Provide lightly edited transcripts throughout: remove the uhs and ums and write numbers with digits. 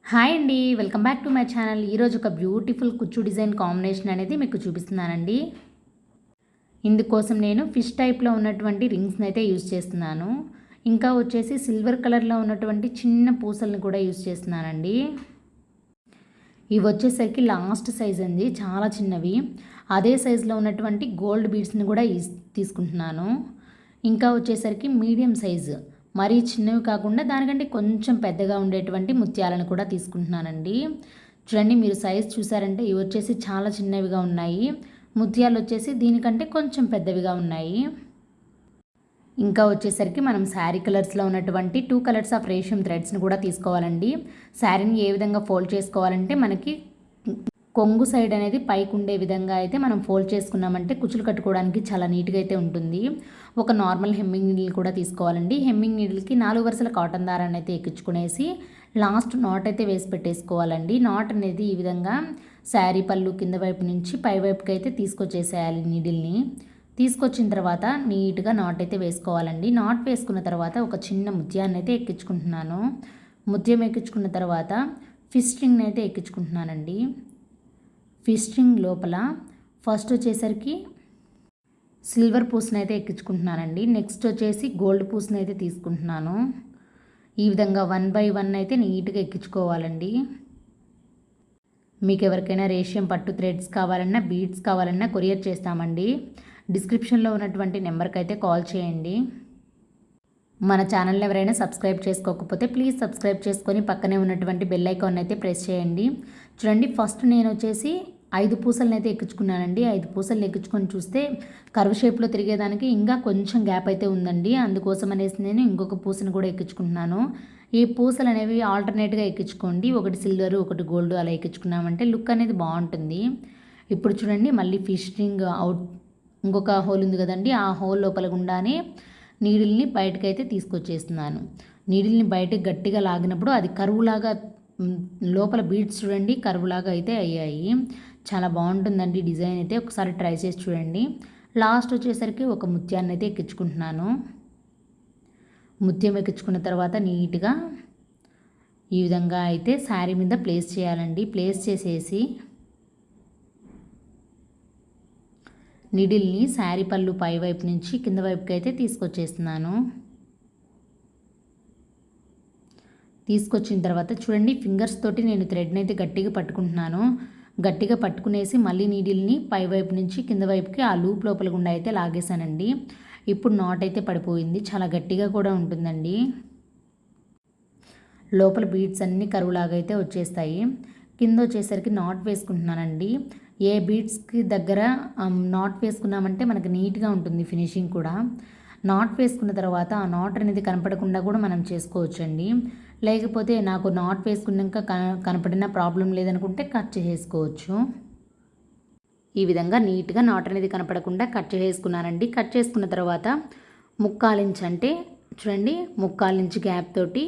Hi అండి, welcome back to my channel. ఈరోజు ఒక బ్యూటిఫుల్ కుచ్చు డిజైన్ కాంబినేషన్ అనేది మీకు చూపిస్తున్నానండి. ఇందుకోసం నేను ఫిష్ టైప్లో ఉన్నటువంటి రింగ్స్ని అయితే యూజ్ చేస్తున్నాను. ఇంకా వచ్చేసి సిల్వర్ కలర్లో ఉన్నటువంటి చిన్న పూసల్ని కూడా యూజ్ చేస్తున్నానండి. ఇవి వచ్చేసరికి లాస్ట్ సైజ్ అండి, చాలా చిన్నవి. అదే సైజులో ఉన్నటువంటి గోల్డ్ బీడ్స్ని కూడా తీసుకుంటున్నాను. ఇంకా వచ్చేసరికి మీడియం సైజు, మరీ చిన్నవి కాకుండా దానికంటే కొంచెం పెద్దగా ఉండేటువంటి ముత్యాలను కూడా తీసుకుంటున్నానండి. చూడండి, మీరు సైజ్ చూసారంటే ఇవి వచ్చేసి చాలా చిన్నవిగా ఉన్నాయి. ముత్యాలు వచ్చేసి దీనికంటే కొంచెం పెద్దవిగా ఉన్నాయి. ఇంకా వచ్చేసరికి మనం శారీ కలర్స్లో ఉన్నటువంటి 2 కలర్స్ ఆఫ్ రేషియం థ్రెడ్స్ని కూడా తీసుకోవాలండి. శారీని ఏ విధంగా ఫోల్డ్ చేసుకోవాలంటే మనకి కొంగు సైడ్ అనేది పైకి ఉండే విధంగా అయితే మనం ఫోల్డ్ చేసుకున్నామంటే కుచ్చులు కట్టుకోవడానికి చాలా నీట్గా అయితే ఉంటుంది. ఒక నార్మల్ హెమ్మింగ్ నీడిల్ కూడా తీసుకోవాలండి. హెమ్మింగ్ నీడిల్కి 4 వరుసల కాటన్ దారాన్ని అయితే ఎక్కించుకునేసి లాస్ట్ నాట్ అయితే వేసి పెట్టేసుకోవాలండి. నాట్ అనేది ఈ విధంగా శారీ పళ్ళు కింద వైపు నుంచి పై వైపుకి అయితే తీసుకొచ్చేసేయాలి. నీడిల్ని తీసుకొచ్చిన తర్వాత నీట్గా నాట్ అయితే వేసుకోవాలండి. నాట్ వేసుకున్న తర్వాత ఒక చిన్న ముత్యాన్ని అయితే ఎక్కించుకుంటున్నాను. ముత్యం ఎక్కించుకున్న తర్వాత ఫిష్ స్ట్రింగ్ని అయితే ఎక్కించుకుంటున్నానండి. ఫిష్ స్ట్రింగ్ లోపల ఫస్ట్ వచ్చేసరికి సిల్వర్ పూసని అయితే ఎక్కించుకుంటున్నానండి. నెక్స్ట్ వచ్చేసి గోల్డ్ పూసని అయితే తీసుకుంటున్నాను. ఈ విధంగా 1 బై 1 అయితే నీట్గా ఎక్కించుకోవాలండి. మీకు ఎవరికైనా రేషియం పట్టు థ్రెడ్స్ కావాలన్నా బీడ్స్ కావాలన్నా కొరియర్ చేస్తామండి. డిస్క్రిప్షన్లో ఉన్నటువంటి నెంబర్కి అయితే కాల్ చేయండి. మన ఛానల్ని ఎవరైనా సబ్స్క్రైబ్ చేసుకోకపోతే ప్లీజ్ సబ్స్క్రైబ్ చేసుకొని పక్కనే ఉన్నటువంటి బెల్ ఐకాన్ అయితే ప్రెస్ చేయండి. చూడండి, ఫస్ట్ నేను వచ్చేసి 5 పూసలను అయితే ఎక్కించుకున్నానండి. 5 పూసలు ఎక్కించుకొని చూస్తే కర్వ్ షేప్లో తిరిగేదానికి ఇంకా కొంచెం గ్యాప్ అయితే ఉందండి. అందుకోసం అనేసి నేను ఇంకొక పూసను కూడా ఎక్కించుకుంటున్నాను. ఈ పూసలు అనేవి ఆల్టర్నేట్గా ఎక్కించుకోండి. ఒకటి సిల్వర్ ఒకటి గోల్డ్ అలా ఎక్కించుకున్నామంటే లుక్ అనేది బాగుంటుంది. ఇప్పుడు చూడండి, మళ్ళీ ఫిష్ రింగ్ అవుట్ ఇంకొక హోల్ ఉంది కదండి, ఆ హోల్ లోపల గుండానే నీడిల్ని బయటకైతే తీసుకొచ్చేస్తున్నాను. నీడిల్ని బయటకు గట్టిగా లాగినప్పుడు అది కరువులాగా లోపల బీడ్స్ చూడండి కరువులాగా అయితే అయ్యాయి. చాలా బాగుంటుందండి డిజైన్ అయితే. ఒకసారి ట్రై చేసి చూడండి. లాస్ట్ వచ్చేసరికి ఒక ముత్యాన్ని అయితే ఎక్కించుకుంటున్నాను. ముత్యం ఎక్కించుకున్న తర్వాత నీట్గా ఈ విధంగా అయితే శారీ మీద ప్లేస్ చేయాలండి. ప్లేస్ చేసేసి నిడిల్ని శారీ పళ్ళు పై వైపు నుంచి కింద వైపుకి అయితే తీసుకొచ్చేస్తున్నాను. తీసుకొచ్చిన తర్వాత చూడండి, ఫింగర్స్ తోటి నేను థ్రెడ్ని అయితే గట్టిగా పట్టుకుంటున్నాను. గట్టిగా పట్టుకునేసి మళ్ళీ నీడిల్ని పై వైపు నుంచి కింద వైపుకి ఆ లూప్ లోపల గుండా అయితే లాగేశానండి. ఇప్పుడు నాట్ అయితే పడిపోయింది. చాలా గట్టిగా కూడా ఉంటుందండి. లోపల బీడ్స్ అన్నీ కరువులాగా అయితే వచ్చేస్తాయి. కింద వచ్చేసరికి నాట్ వేసుకుంటున్నానండి. ఏ బీడ్స్కి దగ్గర నాట్ వేసుకున్నామంటే మనకి నీట్గా ఉంటుంది ఫినిషింగ్ కూడా. నాట్ వేసుకున్న తర్వాత ఆ నాట్ అనేది కనపడకుండా కూడా మనం చేసుకోవచ్చండి. లేకపోతే నాకు నాట్ వేసుకున్నాక కనపడిన ప్రాబ్లం లేదనుకుంటే కట్ చేసుకోవచ్చు. ఈ విధంగా నీట్గా నాట్ అనేది కనపడకుండా కట్ చేసుకున్నానండి. కట్ చేసుకున్న తర్వాత 1/4 ఇంచ్ అంటే చూడండి 1/4 ఇంచ్ గ్యాప్ తోటి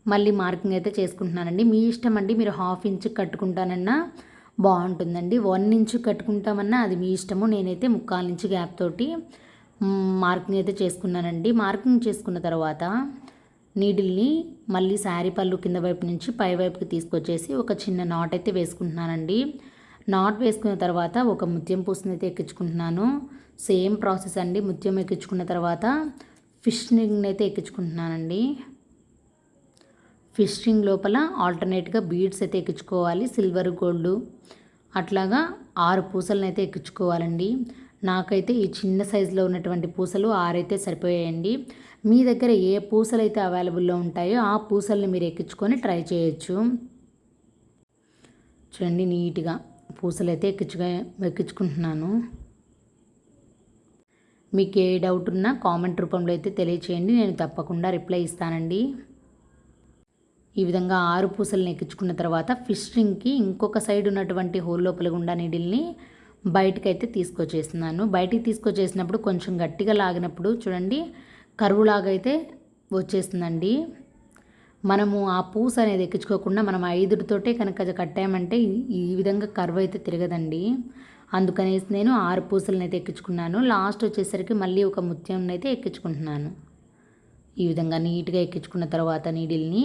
మళ్ళీ మార్కింగ్ అయితే చేసుకుంటున్నానండి. మీ ఇష్టం అండి, మీరు 1/2 ఇంచ్ కట్టుకుంటానన్నా బాగుంటుందండి. 1 ఇంచ్ కట్టుకుంటామన్నా అది మీ ఇష్టము. నేనైతే 1/4 ఇంచ్ గ్యాప్ తోటి మార్కింగ్ అయితే చేసుకున్నానండి. మార్కింగ్ చేసుకున్న తర్వాత నీడిల్ని మళ్ళీ శారీ పళ్ళు కింద వైపు నుంచి పై వైపుకి తీసుకొచ్చేసి ఒక చిన్న నాట్ అయితే వేసుకుంటున్నానండి. నాట్ వేసుకున్న తర్వాత ఒక ముత్యం పూసని అయితే ఎక్కించుకుంటున్నాను. సేమ్ ప్రాసెస్ అండి. ముత్యం ఎక్కించుకున్న తర్వాత ఫిష్ రింగ్ని అయితే ఎక్కించుకుంటున్నానండి. ఫిష్ రింగ్ లోపల ఆల్టర్నేట్గా బీడ్స్ అయితే ఎక్కించుకోవాలి. సిల్వర్ గోల్డ్ అట్లాగా 6 పూసలను అయితే ఎక్కించుకోవాలండి. నాకైతే ఈ చిన్న సైజులో ఉన్నటువంటి పూసలు 6 అయితే సరిపోయాయండి. మీ దగ్గర ఏ పూసలు అయితే అవైలబుల్లో ఉంటాయో ఆ పూసల్ని మీరు ఎక్కించుకొని ట్రై చేయొచ్చు. చూడండి, నీట్గా పూసలు అయితే ఎక్కించుకుంటున్నాను. మీకు ఏ డౌట్ ఉన్నా కామెంట్ రూపంలో అయితే తెలియచేయండి, నేను తప్పకుండా రిప్లై ఇస్తానండి. ఈ విధంగా 6 పూసలను ఎక్కించుకున్న తర్వాత ఫిష్ రింగ్కి ఇంకొక సైడ్ ఉన్నటువంటి హోల్ లోపల గుండా నీడిల్ని బయటకైతే తీసుకొచ్చేస్తున్నాను. బయటికి తీసుకొచ్చేసినప్పుడు కొంచెం గట్టిగా లాగినప్పుడు చూడండి కరువులాగా అయితే వచ్చేస్తుందండి. మనము ఆ పూస అనేది ఎక్కించుకోకుండా మనం 5తోటే కనుక కట్టామంటే ఈ విధంగా కర్వ్ అయితే తిరగదండి. అందుకనేసి నేను 6 పూసలను అయితే ఎక్కించుకున్నాను. లాస్ట్ వచ్చేసరికి మళ్ళీ ఒక ముత్యం అయితే ఎక్కించుకుంటున్నాను. ఈ విధంగా నీట్గా ఎక్కించుకున్న తర్వాత నీడిల్ని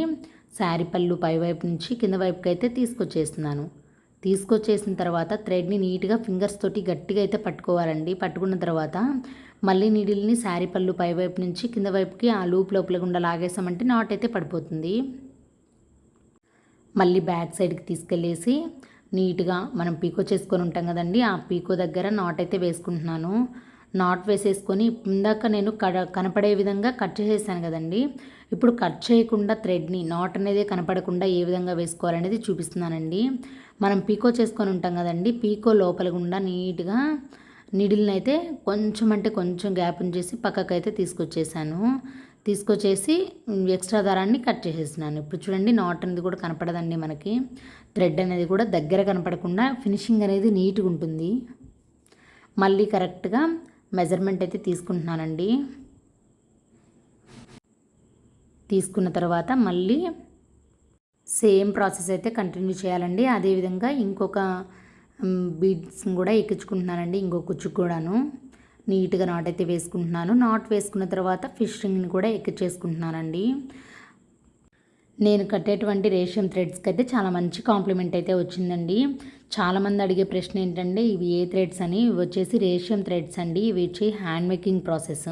శారీ పళ్ళు పైవైపు నుంచి కింద వైపుకి అయితే తీసుకొచ్చేస్తున్నాను. తీసుకొచ్చేసిన తర్వాత థ్రెడ్ని నీట్గా ఫింగర్స్ తోటి గట్టిగా అయితే పట్టుకోవాలండి. పట్టుకున్న తర్వాత మళ్ళీ నీడిల్ని శారీ పళ్ళు పైవైపు నుంచి కింద వైపుకి ఆ లూప్ లోపల గుండా లాగేసామంటే నాట్ అయితే పడిపోతుంది. మళ్ళీ బ్యాక్ సైడ్కి తీసుకెళ్ళేసి నీట్గా మనం పీకో చేసుకొని ఉంటాం కదండి, ఆ పీకో దగ్గర నాట్ అయితే వేసుకుంటున్నాను. నాట్ వేసేసుకొని ఇందాక నేను కనపడే విధంగా కట్ చేసేసాను కదండి, ఇప్పుడు కట్ చేయకుండా థ్రెడ్ని నాట్ అనేది కనపడకుండా ఏ విధంగా వేసుకోవాలనేది చూపిస్తున్నానండి. మనం పీకో చేసుకొని ఉంటాం కదండి, పీకో లోపల గుండా నీట్గా నీడిల్ని అయితే కొంచెం అంటే కొంచెం గ్యాప్ ఉంచేసి పక్కకైతే తీసుకొచ్చేసాను. తీసుకొచ్చేసి ఎక్స్ట్రా దారాన్ని కట్ చేసేసినాను. ఇప్పుడు చూడండి నాట్ అనేది కూడా కనపడదండి మనకి, థ్రెడ్ అనేది కూడా దగ్గర కనపడకుండా ఫినిషింగ్ అనేది నీట్గా ఉంటుంది. మళ్ళీ కరెక్ట్గా మెజర్మెంట్ అయితే తీసుకుంటున్నానండి. తీసుకున్న తర్వాత మళ్ళీ సేమ్ ప్రాసెస్ అయితే కంటిన్యూ చేయాలండి. అదేవిధంగా ఇంకొక బీడ్స్ని కూడా ఎక్కించుకుంటున్నానండి, ఇంకో కుచ్చు కూడాను నీట్గా నాట్ అయితే వేసుకుంటున్నాను. నాట్ వేసుకున్న తర్వాత ఫిషింగ్ని కూడా ఎక్కించేసుకుంటున్నానండి. నేను కట్టేటువంటి రేషియం థ్రెడ్స్కి అయితే చాలా మంచి కాంప్లిమెంట్ అయితే వచ్చిందండి. చాలామంది అడిగే ప్రశ్న ఏంటంటే ఇవి ఏ థ్రెడ్స్ అని. ఇవి వచ్చేసి రేషియం థ్రెడ్స్ అండి. ఇవి వచ్చి హ్యాండ్ మేకింగ్ ప్రాసెస్.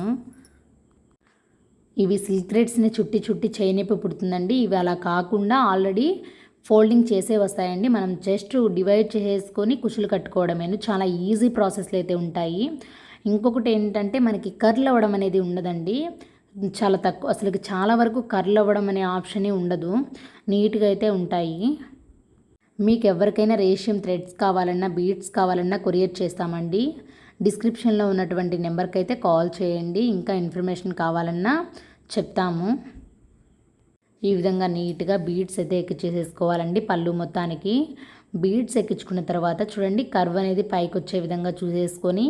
ఇవి సిల్క్ థ్రెడ్స్ని చుట్టి చుట్టి చేయనిపి పుడుతుందండి. ఇవి అలా కాకుండా ఆల్రెడీ ఫోల్డింగ్ చేసే వస్తాయండి. మనం జస్ట్ డివైడ్ చేసుకొని కుచ్చులు కట్టుకోవడమేను. చాలా ఈజీ ప్రాసెస్లు అయితే ఉంటాయి. ఇంకొకటి ఏంటంటే మనకి కర్ల్ అవ్వడం అనేది ఉండదండి. చాలా తక్కువ, అసలు చాలా వరకు కర్ల్ అవ్వడం అనే ఆప్షనే ఉండదు. నీట్గా అయితే ఉంటాయి. మీకు ఎవరికైనా రేషియం థ్రెడ్స్ కావాలన్నా బీడ్స్ కావాలన్నా కొరియర్ చేస్తామండి. డిస్క్రిప్షన్లో ఉన్నటువంటి నెంబర్కి అయితే కాల్ చేయండి. ఇంకా ఇన్ఫర్మేషన్ కావాలన్నా చెప్తాము. ఈ విధంగా నీట్గా బీడ్స్ అయితే ఎక్కించేసేసుకోవాలండి పళ్ళు మొత్తానికి. బీడ్స్ ఎక్కించుకున్న తర్వాత చూడండి కర్వ్ అనేది పైకి వచ్చే విధంగా చూసేసుకొని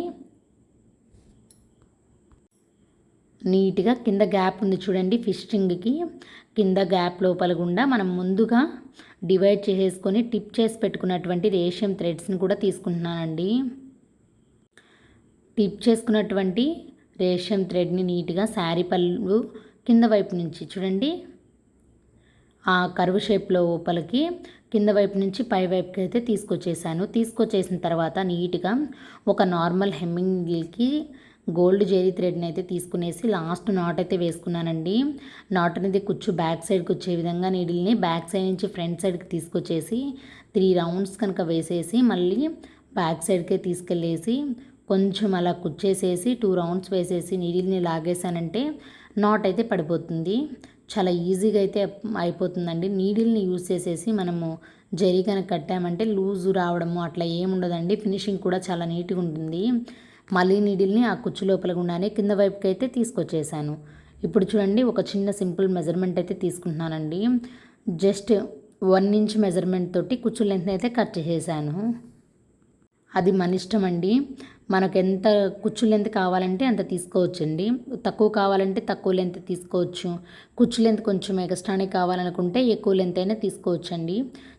నీట్గా కింద గ్యాప్ ఉంది చూడండి, ఫిషింగ్కి కింద గ్యాప్ లోపల గుండా మనం ముందుగా డివైడ్ చేసేసుకొని టిప్ చేసి పెట్టుకున్నటువంటి రేషియం థ్రెడ్స్ని కూడా తీసుకుంటున్నానండి. టిప్ చేసుకున్నటువంటి రేషియం థ్రెడ్ని నీట్గా శారీ పళ్ళు కింద వైపు నుంచి చూడండి ఆ కర్వ్ షేప్లో లోపలికి కింద వైపు నుంచి పై వైపుకి అయితే తీసుకొచ్చేసాను. తీసుకొచ్చేసిన తర్వాత నీట్గా ఒక నార్మల్ హెమ్మింగ్కి గోల్డ్ జెరీ థ్రెడ్ని అయితే తీసుకునేసి లాస్ట్ నాట్ అయితే వేసుకున్నానండి. నాట్ అనేది కుచ్చు బ్యాక్ సైడ్కి వచ్చే విధంగా నీడిల్ని బ్యాక్ సైడ్ నుంచి ఫ్రంట్ సైడ్కి తీసుకొచ్చేసి 3 రౌండ్స్ కనుక వేసేసి మళ్ళీ బ్యాక్ సైడ్కే తీసుకెళ్ళేసి కొంచెం అలా కుచ్చేసేసి 2 రౌండ్స్ వేసేసి నీడిల్ని లాగేసానంటే నాట్ అయితే పడిపోతుంది. చాలా ఈజీగా అయితే అయిపోతుందండి. నీడిల్ని యూజ్ చేసేసి మనము జరీ కనుక కట్టామంటే లూజు రావడము అట్లా ఏముండదండి. ఫినిషింగ్ కూడా చాలా నీట్గా ఉంటుంది. మళ్ళీ నీడిల్ని ఆ కుచ్చు లోపల గుండానే కింద వైపుకి అయితే తీసుకొచ్చేసాను. ఇప్పుడు చూడండి ఒక చిన్న సింపుల్ మెజర్మెంట్ అయితే తీసుకుంటున్నానండి. జస్ట్ 1 ఇంచ్ మెజర్మెంట్ తోటి కుచ్చు లెంత్ అయితే కట్ చేసేసాను. అది మన ఇష్టం అండి. మనకు ఎంత కుచ్చు లెంత్ కావాలంటే అంత తీసుకోవచ్చండి. తక్కువ కావాలంటే తక్కువ లెంత్ తీసుకోవచ్చు. కుచ్చు లెంత్ కొంచెం ఎక్స్ట్రానే కావాలనుకుంటే ఎక్కువ లెంత్ అయినా తీసుకోవచ్చండి.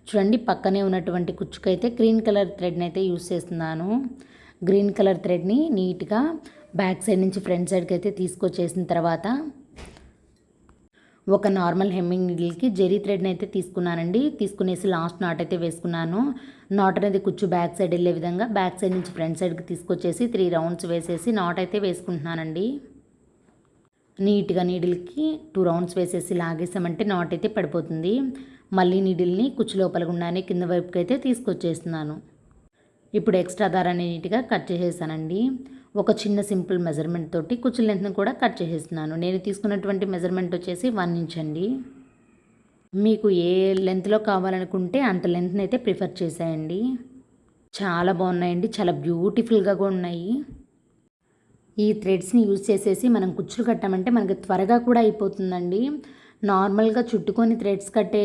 చూడండి పక్కనే ఉన్నటువంటి కుచ్చుకైతే గ్రీన్ కలర్ థ్రెడ్ని అయితే యూస్ చేస్తున్నాను. గ్రీన్ కలర్ థ్రెడ్ని నీట్గా బ్యాక్ సైడ్ నుంచి ఫ్రంట్ సైడ్కి అయితే తీసుకొచ్చేసిన తర్వాత ఒక నార్మల్ హెమ్మింగ్ నీడిల్కి జెరీ థ్రెడ్ని అయితే తీసుకున్నానండి. తీసుకునేసి లాస్ట్ నాట్ అయితే వేసుకున్నాను. నాట్ అనేది కుచ్చు బ్యాక్ సైడ్ వెళ్ళే విధంగా బ్యాక్ సైడ్ నుంచి ఫ్రంట్ సైడ్కి తీసుకొచ్చేసి 3 రౌండ్స్ వేసేసి నాట్ అయితే వేసుకుంటున్నానండి. నీట్గా నీడిల్కి 2 రౌండ్స్ వేసేసి లాగేసామంటే నాట్ అయితే పడిపోతుంది. మళ్ళీ నీడిల్ని కుచ్చు లోపల గుండానే కింద వైపుకి అయితే తీసుకొచ్చేస్తున్నాను. ఇప్పుడు ఎక్స్ట్రా దారాన్ని నీట్గా కట్ చేసేసానండి. ఒక చిన్న సింపుల్ మెజర్మెంట్ తోటి కుచ్చు లెంత్ని కూడా కట్ చేసేస్తున్నాను. నేను తీసుకున్నటువంటి మెజర్మెంట్ వచ్చేసి 1 ఇంచ్ అండి. మీకు ఏ లెంత్లో కావాలనుకుంటే అంత లెంత్ని అయితే ప్రిఫర్ చేసేయండి. చాలా బాగున్నాయండి, చాలా బ్యూటిఫుల్గా కూడా ఉన్నాయి. ఈ థ్రెడ్స్ని యూజ్ చేసేసి మనం కుచ్చులు కట్టామంటే మనకి త్వరగా కూడా అయిపోతుందండి. నార్మల్గా చుట్టుకొని థ్రెడ్స్ కట్టే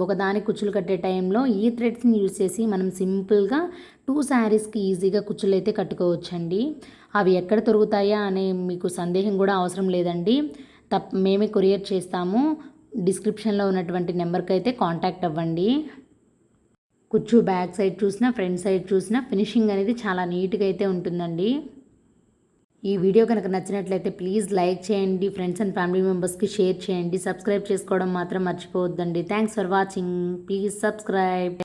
ఒకదాని కుచ్చులు కట్టే టైంలో ఈ థ్రెడ్స్ని యూజ్ చేసి మనం సింపుల్గా 2 శారీస్కి ఈజీగా కుచ్చులు అయితే కట్టుకోవచ్చండి. అవి ఎక్కడ దొరుకుతాయా అనే మీకు సందేహం కూడా అవసరం లేదండి. మేమే కొరియర్ చేస్తాము. డిస్క్రిప్షన్లో ఉన్నటువంటి నెంబర్కి అయితే కాంటాక్ట్ అవ్వండి. కుచ్చు బ్యాక్ సైడ్ చూసినా ఫ్రంట్ సైడ్ చూసినా ఫినిషింగ్ అనేది చాలా నీట్గా అయితే ఉంటుందండి. ఈ వీడియో కనుక నచ్చినట్లయితే ప్లీజ్ లైక్ చేయండి, ఫ్రెండ్స్ అండ్ ఫ్యామిలీ మెంబర్స్కి షేర్ చేయండి, సబ్స్క్రైబ్ చేసుకోవడం మాత్రం మర్చిపోవద్దండి. Thanks for watching. Please subscribe.